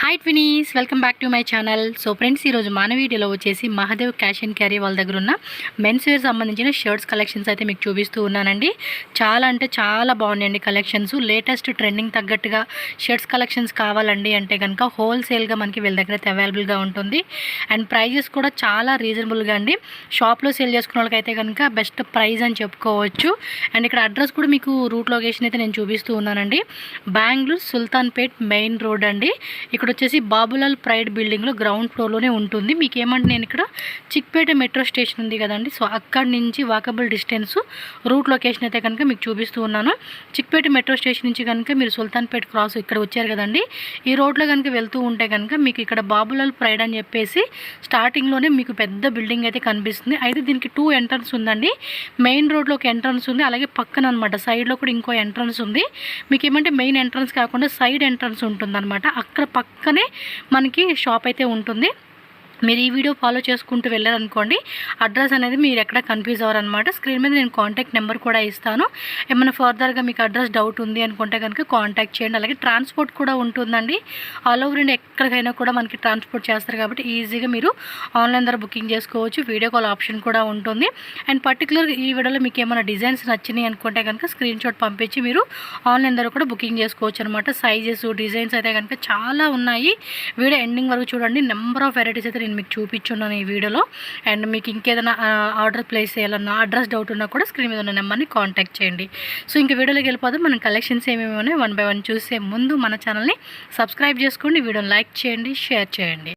Hi twinnies, welcome back to my channel. So friends, ఈరోజు మన వీడియోలో వచ్చేసి మహాదేవ్ క్యాష్ అండ్ క్యారీ వాళ్ళ దగ్గర ఉన్న మెన్స్ వేర్ సంబంధించిన షర్ట్స్ కలెక్షన్స్ అయితే మీకు చూపిస్తూ ఉన్నానండి. చాలా అంటే చాలా బాగున్నాయండి కలెక్షన్స్. లేటెస్ట్ ట్రెండింగ్ తగ్గట్టుగా షర్ట్స్ కలెక్షన్స్ కావాలండి అంటే కనుక హోల్సేల్గా మనకి వీళ్ళ దగ్గర అయితే అవైలబుల్గా ఉంటుంది. అండ్ ప్రైజెస్ కూడా చాలా రీజనబుల్గా అండి. షాప్లో సేల్ చేసుకున్న వాళ్ళకైతే కనుక బెస్ట్ ప్రైస్ అని చెప్పుకోవచ్చు. అండ్ ఇక్కడ అడ్రస్ కూడా మీకు రూట్ లొకేషన్ అయితే నేను చూపిస్తూ ఉన్నానండి. బెంగళూరు సుల్తాన్పేట్ మెయిన్ రోడ్ అండి. ఇక్కడ వచ్చేసి బాబులాల్ ప్రైడ్ బిల్డింగ్లో గ్రౌండ్ ఫ్లోర్లోనే ఉంటుంది. మీకు ఏమంటే నేను ఇక్కడ చిక్పేట మెట్రో స్టేషన్ ఉంది కదండి, సో అక్కడి నుంచి వాకబుల్ డిస్టెన్స్ రూట్ లొకేషన్ అయితే కనుక మీకు చూపిస్తూ ఉన్నాను. చిక్పేట మెట్రో స్టేషన్ నుంచి కనుక మీరు సుల్తాన్పేట్ క్రాస్ ఇక్కడ వచ్చారు కదండి, ఈ రోడ్లో కనుక వెళ్తూ ఉంటే కనుక మీకు ఇక్కడ బాబులాల్ ప్రైడ్ అని చెప్పేసి స్టార్టింగ్లోనే మీకు పెద్ద బిల్డింగ్ అయితే కనిపిస్తుంది. అయితే దీనికి 2 ఎంట్రన్స్ ఉందండి. మెయిన్ రోడ్లో ఒక ఎంట్రన్స్ ఉంది, అలాగే పక్కన అనమాట సైడ్లో కూడా ఇంకో ఎంట్రన్స్ ఉంది. మీకు ఏమంటే మెయిన్ ఎంట్రన్స్ కాకుండా సైడ్ ఎంట్రన్స్ ఉంటుందన్నమాట. అక్కడ పక్కనే మనకి షాప్ అయితే ఉంటుంది. మీరు ఈ వీడియో ఫాలో చేసుకుంటూ వెళ్ళారనుకోండి, అడ్రస్ అనేది మీరు ఎక్కడ కన్ఫ్యూజ్ అవ్వరనమాట. స్క్రీన్ మీద నేను కాంటాక్ట్ నెంబర్ కూడా ఇస్తాను. ఏమైనా ఫర్దర్గా మీకు అడ్రస్ డౌట్ ఉంది అనుకుంటే కనుక కాంటాక్ట్ చేయండి. అలాగే ట్రాన్స్పోర్ట్ కూడా ఉంటుందండి. ఆల్ ఓవర్ ఇండియా ఎక్కడికైనా కూడా మనకి ట్రాన్స్పోర్ట్ చేస్తారు కాబట్టి ఈజీగా మీరు ఆన్లైన్ ద్వారా బుకింగ్ చేసుకోవచ్చు. వీడియో కాల్ ఆప్షన్ కూడా ఉంటుంది. అండ్ పర్టికులర్గా ఈ వీడియోలో మీకు ఏమైనా డిజైన్స్ నచ్చినాయి అనుకుంటే కనుక స్క్రీన్ షాట్ పంపించి మీరు ఆన్లైన్ ద్వారా కూడా బుకింగ్ చేసుకోవచ్చు అనమాట. సైజెస్ డిజైన్స్ అయితే కనుక చాలా ఉన్నాయి. వీడియో ఎండింగ్ వరకు చూడండి. నెంబర్ ఆఫ్ వెరైటీస్ అయితే మీకు చూపించున్నాను ఈ వీడియోలో. అండ్ మీకు ఇంకేదైనా ఆర్డర్ ప్లేస్ చేయాలన్నా అడ్రస్ డౌట్ ఉన్నా కూడా స్క్రీన్ మీద ఉన్న నెంబర్ని కాంటాక్ట్ చేయండి. సో ఇంక వీడియోలోకి వెళ్ళిపోతే మనం కలెక్షన్స్ ఏమేమి ఉన్నాయి 1 by 1 చూసే ముందు మన ఛానల్ని సబ్స్క్రైబ్ చేసుకోండి, వీడియోని లైక్ చేయండి, షేర్ చేయండి.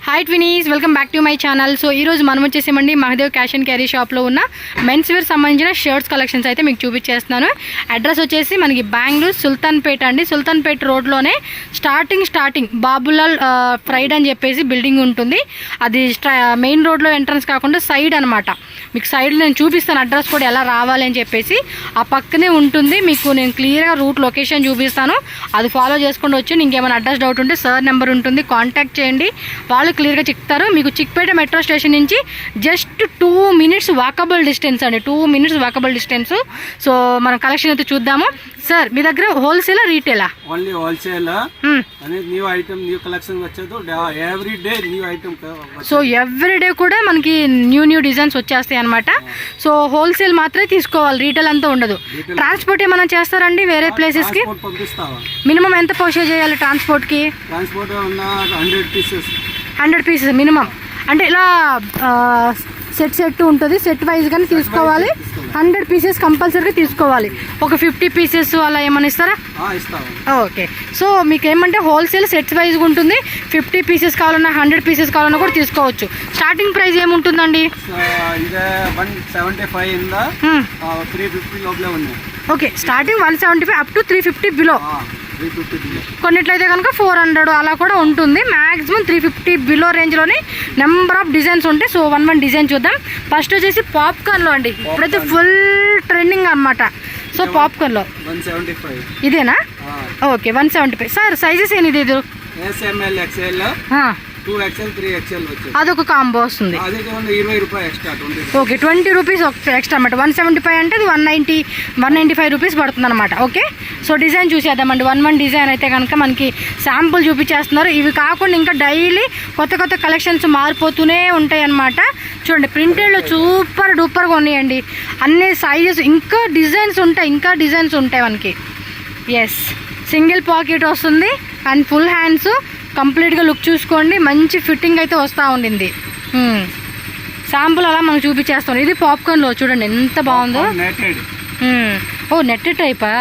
Hi twinnies, welcome back to my channel. So ఈరోజు మనం వచ్చేసామండి మహాదేవ్ క్యాష్ అండ్ క్యారీ షాప్లో ఉన్న మెన్స్ వేర్ సంబంధించిన షర్ట్స్ కలెక్షన్స్ అయితే మీకు చూపించేస్తున్నాను. అడ్రస్ వచ్చేసి మనకి బెంగళూరు సుల్తాన్పేట అండి. సుల్తాన్పేట రోడ్లోనే స్టార్టింగ్ బాబులాల్ ప్రైడ్ అని చెప్పేసి బిల్డింగ్ ఉంటుంది. అది మెయిన్ రోడ్లో ఎంట్రన్స్ కాకుండా సైడ్ అనమాట. మీకు సైడ్ నేను చూపిస్తాను అడ్రస్ కూడా ఎలా రావాలి అని చెప్పేసి. ఆ పక్కనే ఉంటుంది. మీకు నేను క్లియర్గా రూట్ లొకేషన్ చూపిస్తాను, అది ఫాలో చేసుకుంటూ వచ్చి ఇంకేమైనా అడ్రస్ డౌట్ ఉంటే సార్ నెంబర్ ఉంటుంది, కాంటాక్ట్ చేయండి, వాళ్ళు క్లియర్గా చెప్తారు. మీకు చిక్పేట మెట్రో స్టేషన్ నుంచి జస్ట్ 2 minutes వాకబుల్ డిస్టెన్స్ అండి. 2 minutes వాకబుల్ డిస్టెన్స్. సో మనం కలెక్షన్ అయితే చూద్దాము. సార్ మీ దగ్గర హోల్సేలా రీటైలా? Only wholesale. New item new collection వచ్చేది every day new item. So every day కూడా మనకి న్యూ డిజైన్స్ వచ్చేస్తాయి అనమాట. సో హోల్సేల్ మాత్రమే తీసుకోవాలి, రీటైల్ అంతా ఉండదు. ట్రాన్స్పోర్ట్ ఏమైనా చేస్తారండి వేరే ప్లేసెస్ కి? మినిమం ఎంత పర్చేజ్ చేయాలి ట్రాన్స్పోర్ట్ కి? Transport 100 pieces minimum. అంటే ఇలా సెట్ ఉంటుంది, సెట్ వైజ్ గానే తీసుకోవాలి. 100 pieces కంపల్సరీగా తీసుకోవాలి. ఒక 50 pieces అలా ఏమైనా ఇస్తారా? ఓకే. సో మీకు ఏమంటే హోల్సేల్ సెట్ వైజ్గా ఉంటుంది. 50 pieces కావాలన్నా 100 pieces కావాలన్నా కూడా తీసుకోవచ్చు. స్టార్టింగ్ ప్రైస్ ఏముంటుందండి? Okay, starting 175 up to 350 below. కొన్నిట్లయితే కనుక 400 అలా కూడా ఉంటుంది. మ్యాక్సిమం 350 బిలో రేంజ్లోనే నెంబర్ ఆఫ్ డిజైన్స్ ఉంటాయి. సో 1 డిజైన్ చూద్దాం. ఫస్ట్ వచ్చేసి పాప్కార్న్లో అండి. ఇప్పుడైతే ఫుల్ ట్రెండింగ్ అనమాట. సో పాప్కార్న్లో ఇదేనా? ఓకే, 175. సార్ సైజెస్ ఏంటి? ఇది అదొక కాంబో వస్తుంది. ఓకే, 20 రూపీస్ ఎక్స్ట్రా అనమాట. 175 అంటే అది 195 రూపీస్ పడుతుంది అనమాట. ఓకే, సో డిజైన్ చూసేద్దామండి. 1 డిజైన్ అయితే కనుక మనకి శాంపుల్ చూపించేస్తున్నారు. ఇవి కాకుండా ఇంకా డైలీ కొత్త కలెక్షన్స్ మారిపోతూనే ఉంటాయి అన్నమాట. చూడండి, ప్రింటెడ్లో సూపర్ డూపర్గా ఉన్నాయండి. అన్ని సైజెస్ ఇంకా డిజైన్స్ ఉంటాయి మనకి. ఎస్, సింగిల్ పాకెట్ వస్తుంది అండ్ ఫుల్ హ్యాండ్స్. కంప్లీట్గా లుక్ చూసుకోండి, మంచి ఫిట్టింగ్ అయితే వస్తూ ఉండింది. శాంపుల్ అలా మనకు చూపించేస్తాం. ఇది పాప్కార్న్లో చూడండి ఎంత బాగుందో. ఓ నెట్టెడ్ టైపా?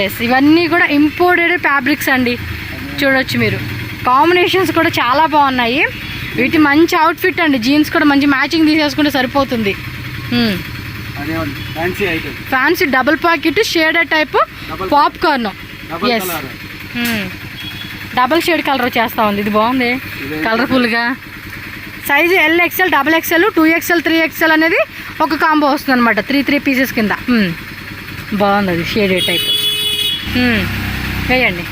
ఎస్, ఇవన్నీ కూడా ఇంపోర్టెడ్ ఫ్యాబ్రిక్స్ అండి. చూడొచ్చు మీరు. కాంబినేషన్స్ కూడా చాలా బాగున్నాయి. వీటి మంచి అవుట్ఫిట్ అండి. జీన్స్ కూడా మంచి మ్యాచింగ్ తీసేసుకుంటే సరిపోతుంది. Fancy double pocket shaded type popcorn. Yes, double shade colour చేస్తా ఉంది. ఇది బాగుంది, కలర్ఫుల్గా. Size LXL, XXL, 2XL, 3XL అనేది ఒక కాంబో వస్తుంది అనమాట. 3 pieces కింద. బాగుంది, అది షేడెడ్ టైప్. వేయండి.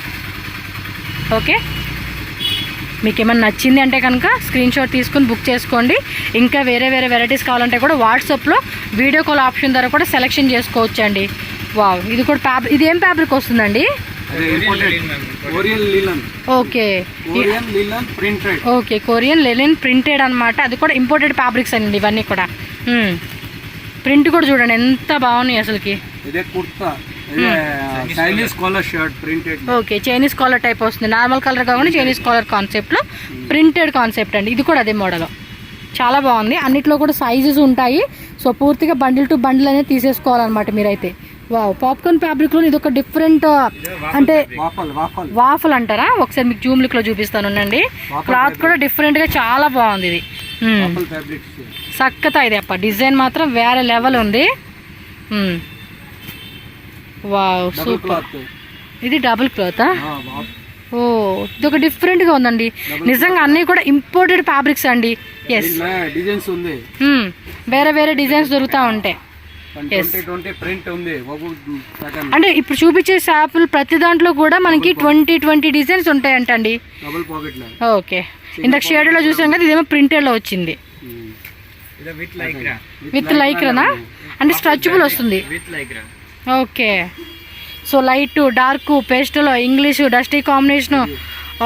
ఓకే, మీకు ఏమైనా నచ్చింది అంటే కనుక స్క్రీన్ షాట్ తీసుకుని బుక్ చేసుకోండి. ఇంకా వేరే వెరైటీస్ కావాలంటే కూడా వాట్సాప్లో వీడియో కాల్ ఆప్షన్ ద్వారా కూడా సెలెక్షన్ చేసుకోవచ్చు అండి. వావ్, ఇది కూడా ఇది ఏం ఫ్యాబ్రిక్ వస్తుందండి? అదే imported Korean లినన్. Okay Korean లినన్ printed. Okay Korean Lenin printed అనమాట. అది కూడా ఇంపోర్టెడ్ ఫ్యాబ్రిక్స్ అండి ఇవన్నీ కూడా. ప్రింట్ కూడా చూడండి ఎంత బాగున్నాయి అసలుకి. ఇదే కుర్తా, ఇదే Chinese collar shirt printed. Okay Chinese collar type వస్తుంది. నార్మల్ కలర్ కాకుండా చైనీస్ కాలర్ కాన్సెప్ట్లో ప్రింటెడ్ కాన్సెప్ట్ అండి. ఇది కూడా అదే మోడల్. చాలా బాగుంది. అన్నిట్లో కూడా సైజెస్ ఉంటాయి. సో పూర్తిగా బండిల్ టు బండిల్ అనేది తీసేసుకోవాలన్నమాట మీరైతే. వావ్ పాప్కార్న్ ఫ్యాబ్రిక్లో ఇది ఒక డిఫరెంట్ అంటే వాఫల్ అంటారా. ఒకసారి మీకు జూమ్ లుక్లో చూపిస్తాను అండి. క్లాత్ కూడా డిఫరెంట్గా చాలా బాగుంది ఇది. సక్కతా ఇది అప్ప డిజైన్ మాత్రం వేరే లెవెల్ ఉంది. Wow super. ఇది డబుల్ క్లాతా. ఓ ఇది ఒక డిఫరెంట్గా ఉందండి నిజంగా. అన్నీ కూడా ఇంపోర్టెడ్ ఫ్యాబ్రిక్స్ అండి. ఎస్ వేరే వేరే డిజైన్స్ దొరుకుతూ ఉంటాయి. అంటే ఇప్పుడు చూపించే షాపులు ప్రతి దాంట్లో కూడా మనకి 20 డిజైన్స్ ఉంటాయంటండి. ఓకే ఇందాక షేడ్లో చూసాం కదా, ఇదేమో ప్రింటెడ్లో వచ్చింది. విత్ లైక్రానా అంటే స్ట్రెచబుల్ వస్తుంది. Okay so light dark pastel English dusty combination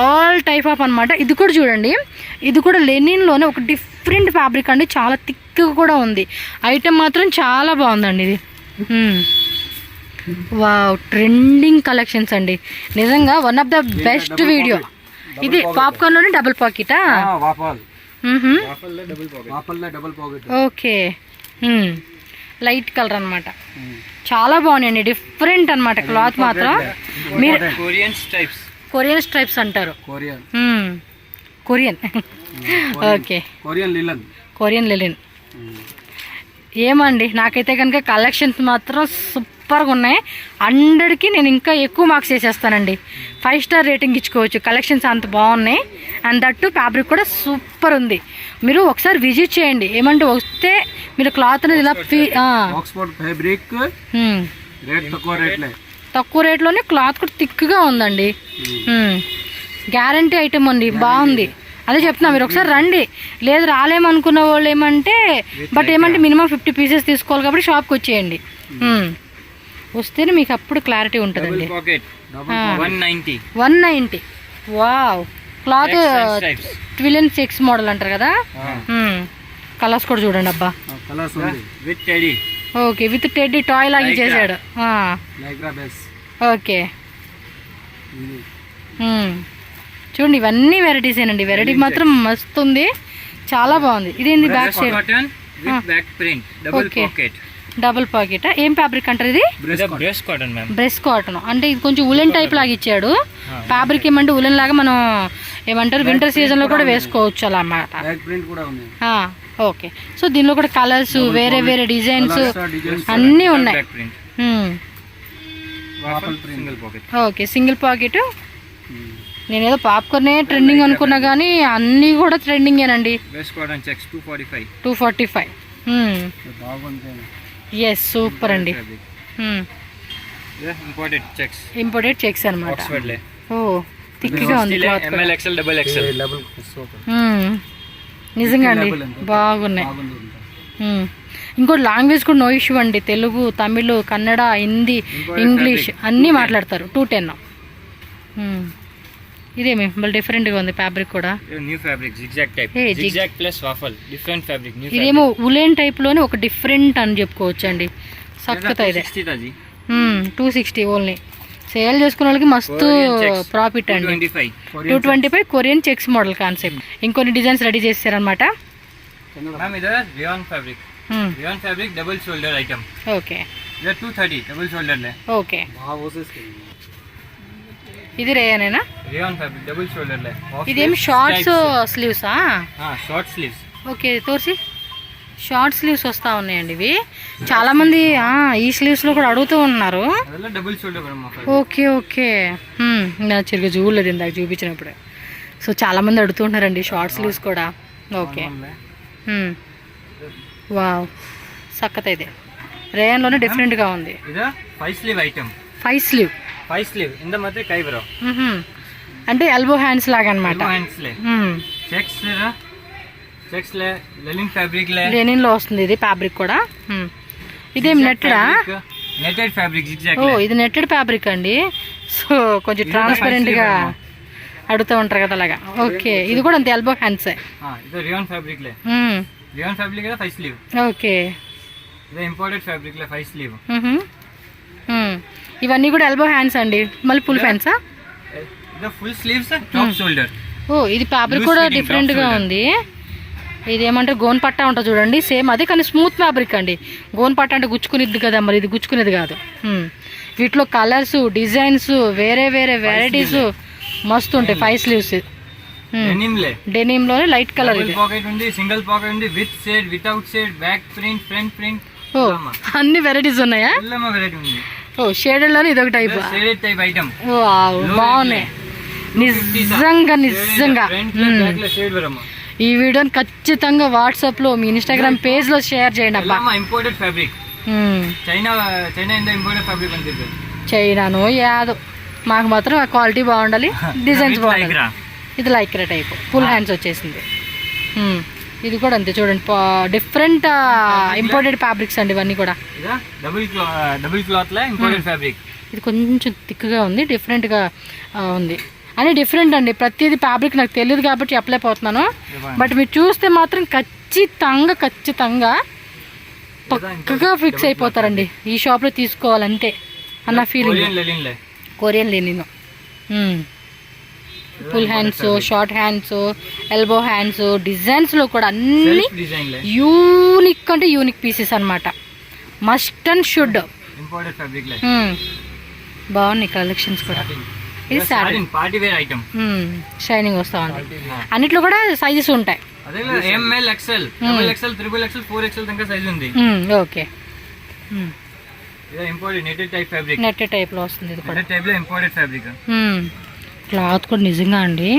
all type of అనమాట. ఇది కూడా చూడండి, ఇది కూడా లెనిన్లోనే ఒక డిఫరెంట్ ఫ్యాబ్రిక్ అండి. చాలా థిక్గా కూడా ఉంది. ఐటెం మాత్రం చాలా బాగుందండి ఇది. వావ్ ట్రెండింగ్ కలెక్షన్స్ అండి నిజంగా. One of the best video ఇది. పాప్కార్న్లోనే డబుల్ పాకెటా. ఓకే లైట్ కలర్ అనమాట. చాలా బాగున్నాయండి డిఫరెంట్ అనమాట. క్లాత్ మాత్రం మీరు కొరియన్ స్ట్రైప్స్ అంటారు. Korean okay Korean linen. ఏమండి నాకైతే కనుక కలెక్షన్స్ మాత్రం సూపర్గా ఉన్నాయి. 100కి నేను ఇంకా ఎక్కువ మార్క్స్ వేసేస్తానండి. 5 స్టార్ రేటింగ్ ఇచ్చుకోవచ్చు. కలెక్షన్స్ అంత బాగున్నాయి. అండ్ దట్టు ఫ్యాబ్రిక్ కూడా సూపర్ ఉంది. మీరు ఒకసారి విజిట్ చేయండి. ఏమంటే వస్తే మీరు క్లాత్ అనేది ఇలా తక్కువ రేట్లోనే క్లాత్ కూడా థిక్గా ఉందండి. గ్యారంటీ ఐటమ్ అండి. బాగుంది. అదే చెప్తున్నా మీరు ఒకసారి రండి. లేదు రాలేమనుకున్న వాళ్ళు ఏమంటే బట్ ఏమంటే మినిమం 50 పీసెస్ తీసుకోవాలి కాబట్టి షాప్కి వచ్చేయండి. వస్తేనే మీకు అప్పుడు క్లారిటీ ఉంటుందండి. 190. వావ్ క్లాత్ 12/6 మోడల్ అంటారు కదా. కలర్స్ కూడా చూడండి అబ్బా. ఓకే విత్ టెడ్డీ టాయ్ లాగా చేశాడు. ఓకే చూడండి ఇవన్నీ వెరైటీస్ ఏనండి. వెరైటీ మాత్రం మస్తు ఉంది. చాలా బాగుంది. ఇదేంది back shape. Okay double pocket. ఏం ఫ్యాబ్రిక్ అంటారు ఇది? బ్రెస్ కాటన్. అంటే ఇది కొంచెం ఉలెన్ టైప్ లాగా ఇచ్చాడు. ఫ్యాబ్రిక్ ఏమంటే ఉలెన్ లాగా మనం ఏమంటారు వింటర్ సీజన్ లో కూడా వేసుకోవచ్చు అలా అన్నమాట. ఓకే సో దీనిలో కూడా కలర్స్ వేరే వేరే డిజైన్స్ అన్నీ ఉన్నాయి. Okay single pocket. నేనేదో పాప్కార్నే ట్రెండింగ్ అనుకున్నా కానీ అన్నీ కూడా ట్రెండింగేనండి. 245. ఎస్ సూపర్ అండి. ఇంపోర్టెడ్ చెక్స్ అనమాట. ఓ థిక్గా ఉంది క్లాత్. నిజంగా అండి బాగున్నాయి. ఇంకోటి లాంగ్వేజ్ కూడా నో ఇష్యూ అండి. తెలుగు తమిళ్ కన్నడ హిందీ ఇంగ్లీష్ అన్నీ మాట్లాడతారు. 210. ఇదేమి మళ్ళీ డిఫరెంట్గా ఉంది ఫ్యాబ్రిక్ కూడా. ఇదేమో ఉలెన్ టైప్లోనే ఒక డిఫరెంట్ అని చెప్పుకోవచ్చు అండి. సక్కత ఇదే 260 ఓన్లీ. సేల్ చేసుకున్న వాళ్ళకి మస్తు ప్రాఫిట్ అండి. 225 కొరియన్ చెక్స్ మోడల్ కాన్సెప్ట్. ఇంకొన్ని డిజైన్స్ రెడీ చేస్తారనమాట. ఓకే ఓకే ఇది రేయనేనా? ఇదేం షార్ట్స్ స్లీవ్సా? ఓకే తోర్సి షార్ట్ స్లీవ్స్ వస్తూ ఉన్నాయండి ఇవి. చాలా మంది ఈ స్లీవ్స్లో కూడా అడుగుతూ ఉన్నారు. ఓకే ఓకే నా చిరుగు చూడలేదు ఇందాక చూపించినప్పుడే. సో చాలా మంది అడుగుతున్నారండి షార్ట్ స్లీవ్స్ కూడా. ఓకే వావ్ సక్కత ఇది రేయన్లోనే డిఫరెంట్గా ఉంది. 5 స్లీవ్ అంటే ఎల్బో హ్యాండ్స్ లాగా అనమాట. లెనిన్ లో వస్తుంది ఇది ఫ్యాబ్రిక్ కూడా. ఇదేం నెట్టెడ్ ఫ్యాబ్రిక్. ఓ ఇది నెట్టెడ్ ఫ్యాబ్రిక్ అండి. సో కొంచెం ట్రాన్స్పరెంట్గా అడుగుతూ ఉంటారు కదా అలాగా. ఓకే, ఇది కూడా అంతే ఎల్బో హ్యాండ్సే. ఇది రియాన్ ఫ్యాబ్రిక్ లే, రియాన్ ఫ్యాబ్రిక్ కదా 5 స్లీవ్. ఓకే, ఇది ఇంపోర్టెడ్ ఫ్యాబ్రిక్ లే 5 స్లీవ్. ఇవన్నీ కూడా ఎల్బో హ్యాండ్స్ అండి. మళ్ళీ ఫుల్ హ్యాండ్సా? ఇది ఫుల్ స్లీవ్స్ టాప్ షోల్డర్. ఓ, ఇది ఫ్యాబ్రిక్ కూడా డిఫరెంట్గా ఉంది. ఇది ఏమంటే గోన్ పట్టా ఉంటుంది చూడండి, సేమ్ అదే కానీ స్మూత్ ఫ్యాబ్రిక్ అండి. గోన్ పట్టా అంటే గుచ్చుకునేది కదా, మరి ఇది గుచ్చుకునేది కాదు. వీటిలో కలర్స్, డిజైన్స్, వేరే వేరే వెరైటీస్ మస్తు ఉంటాయి. 5 స్లీవ్స్ డెనిమ్ లోనే లైట్ కలర్. ఇది పాకెట్ ఉంది, సింగిల్ పాకెట్ ఉంది, with shade, without shade, back print, front print. ఓ, అన్ని వెరైటీస్ ఉన్నాయా? వెరైటీ ఉంది. ఓ, షేడెడ్ లోనే ఇదొక టైప్. Shaded type item. ఓ, బాగున్నాయి నిజంగా నిజంగా. ఈ వీడియోని ఖచ్చితంగా వాట్సాప్ లో మీ ఇన్స్టాగ్రామ్ పేజ్ లో షేర్ చేయండి అబ్బా. Imported fabric, China imported fabric అంతే. చైనాను యాదో, మాకు మాత్రం ఆ క్వాలిటీ బాగుండాలి, డిజైన్స్ బాగుండాలి. ఇది లైక్రా టైప్ ఫుల్ హ్యాండ్స్ వచ్చేసింది. ఇది కూడా అంతే చూడండి, డిఫరెంట్ ఇంపోర్టెడ్ ఫ్యాబ్రిక్స్ అండి ఇవన్నీ కూడా. డబుల్ క్లాత్ లా ఇంపోర్టెడ్ ఫ్యాబ్రిక్. ఇది కొంచెం థిక్గా ఉంది, డిఫరెంట్గా ఉంది. అని డిఫరెంట్ అండి, ప్రతిదీ ఫ్యాబ్రిక్ నాకు తెలియదు కాబట్టి చెప్పలేకపోతున్నాను. బట్ మీరు చూస్తే మాత్రం ఖచ్చితంగా పక్కగా ఫిక్స్ అయిపోతారండి, ఈ షాప్లో తీసుకోవాలంతే అన్న feeling. Korean linen full hands, short hands, elbow hands, డిజైన్స్లో కూడా అన్ని యూనిక్ అంటే యూనిక్ పీసెస్ అనమాట. Must and should. బాగున్నాయి కలెక్షన్స్ కూడా. ఇది satin party wear item, shining వస్తా ఉంది. అన్నిట్లో కూడా సైజెస్ ఉంటాయి. M L, XL, double XL, triple XL, 4XL దాకా సైజ్ ఉంది. ఓకే, ఇది imported netted type fabric. Netted type లో వస్తుంది. ఇది కూడా టైప్ లో ఇంపోర్టెడ్ ఫ్యాబ్రిక్. క్లాత్ కూడా నిజంగా అండి,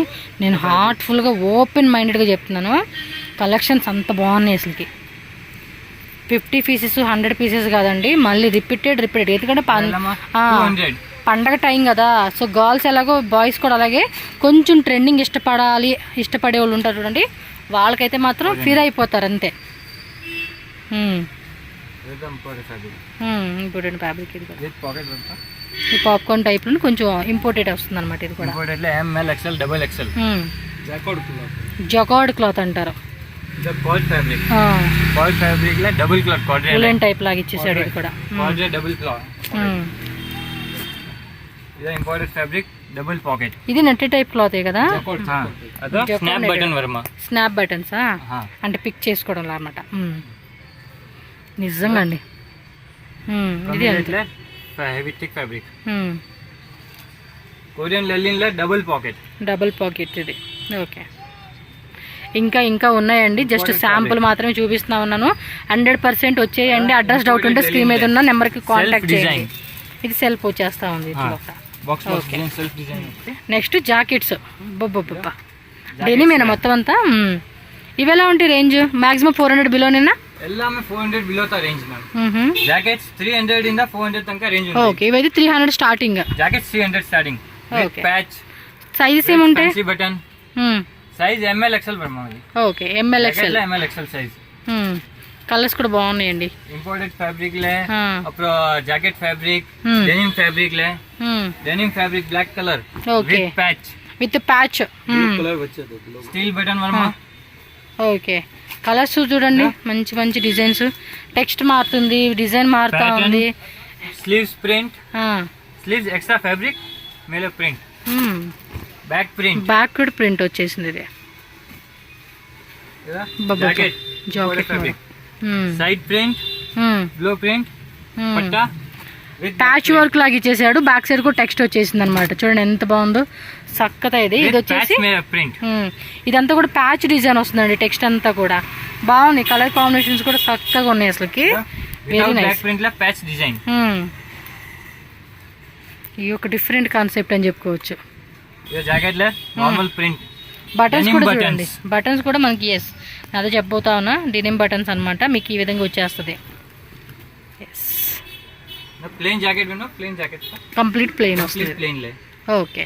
నేను హార్ట్ఫుల్గా ఓపెన్ మైండెడ్గా చెప్తున్నాను, కలెక్షన్స్ అంత బాగున్నాయి అసలుకి. 50 పీసెస్ 100 పీసెస్ కాదండి, మళ్ళీ రిపీటెడ్. ఎందుకంటే పండగ టైం కదా, సో గర్ల్స్ ఎలాగో బాయ్స్ కూడా అలాగే కొంచెం ట్రెండింగ్ ఇష్టపడే వాళ్ళు ఉంటారు చూడండి, వాళ్ళకైతే మాత్రం ఫీల్ అయిపోతారు అంతే. ఇంపోర్టెడ్ ఫ్యాబ్రిక్ ఇది కూడా. ఈ పాప్కార్న్ టైప్ లో కొంచెం ఇంపోర్టెడ్ వస్తుంది అనమాట. ఇది కూడా జకార్డ్ క్లాత్ అంటారు. ఉలెన్ టైప్ లాగా ఇచ్చేసాడు. ఇది కూడా ఇంపోర్టెడ్ ఫ్యాబ్రిక్, డబుల్ పాకెట్. ఇది నెట్ టైప్ క్లాత్ కదా, స్నాప్ బటన్ వర్మ. స్నాప్ బటన్స్ అంటే పిక్ చేసుకోవడం అన్నమాట. నిజంగా అండి, ఇది heavy thick fabric. Korean linen లో డబుల్ పాకెట్ ఇది. ఓకే, ఇంకా ఉన్నాయండి, జస్ట్ శాంపుల్ మాత్రమే చూపిస్తున్నా ఉన్నాను. 100% వచ్చేయండి. అడ్రస్ డౌట్ ఉంటే స్క్రీన్ మీద ఉన్న నెంబర్కి కాంటాక్ట్ చేయండి. ఇది సెల్ఫ్ వచ్చేస్తా ఉంది. నెక్స్ట్ జాకెట్స్, డెనిమేనా మొత్తం అంతా. ఇవి ఎలా ఉంటాయి రేంజ్? మాక్సిమం 400 బిలోనేనా? ಎಲ್ಲಾಮೆ 400 ಬಿಲೋ ತ ರೇಂಜ್ ಮ್ಯಾಮ್. ಜಾಕೆಟ್ಸ್ 300 ಇಂದ 400 ತನಕ ರೇಂಜ್ ఉంది. ఓకే, ఇవి 300 starting. Jackets 300 starting. With patch. Sizes ఏముంటాయి? Fancy button. Size M L XL పడమాది. Okay, M L XL. M L XL size. Colours కూడా బాగున్నాయండి. ఇంపోర్టెడ్ ఫ్యాబ్రిక్ లే, అప్పుడు జాకెట్ ఫ్యాబ్రిక్, డెనిమ్ ఫ్యాబ్రిక్ లే. Denim fabric black colour with patch. Colour వచ్చేది steel button వర్మ. Okay, colours చూడండి, మంచి డిజైన్స్. టెక్స్ట్ మారుతుంది, డిజైన్ మారుతా ఉంది. Sleeves print, sleeves extra fabric, మేలో ప్రింట్, బ్యాక్ ప్రింట్, బ్యాక్ కూడా ప్రింట్ వచ్చేసింది. ఇది జాకెట్ ఫ్యాబ్రిక్, సైడ్ ప్రింట్, బ్లో ప్రింట్, పట్టా ప్యాచ్ వర్క్ లాగా ఇచ్చేసాడు. బ్యాక్ సైడ్ కూడా టెక్స్ట్ వచ్చేసింది అనమాట. చూడండి ఎంత బాగుందో, చక్కగా. ఇది వచ్చేసి ఇదంతా కూడా ప్యాచ్ డిజైన్ వస్తుందండి. టెక్స్ట్ అంతా కూడా బాగుంది. కలర్ కాంబినేషన్స్ కూడా చక్కగా ఉన్నాయి అసలుకి. Very nice. ఈ ఒక డిఫరెంట్ కాన్సెప్ట్ అని చెప్పుకోవచ్చు. బటన్స్ కూడా చూడండి, బటన్స్ కూడా మనకి ఎస్ అదే చెప్పబోతా ఉన్నా, డెనిమ్ బటన్స్ అనమాట. మీకు ఈ విధంగా వచ్చేస్తుంది. Plain jacket, plain jacket, complete plain వస్తుంది. ప్లెయిన్ లే. ఓకే.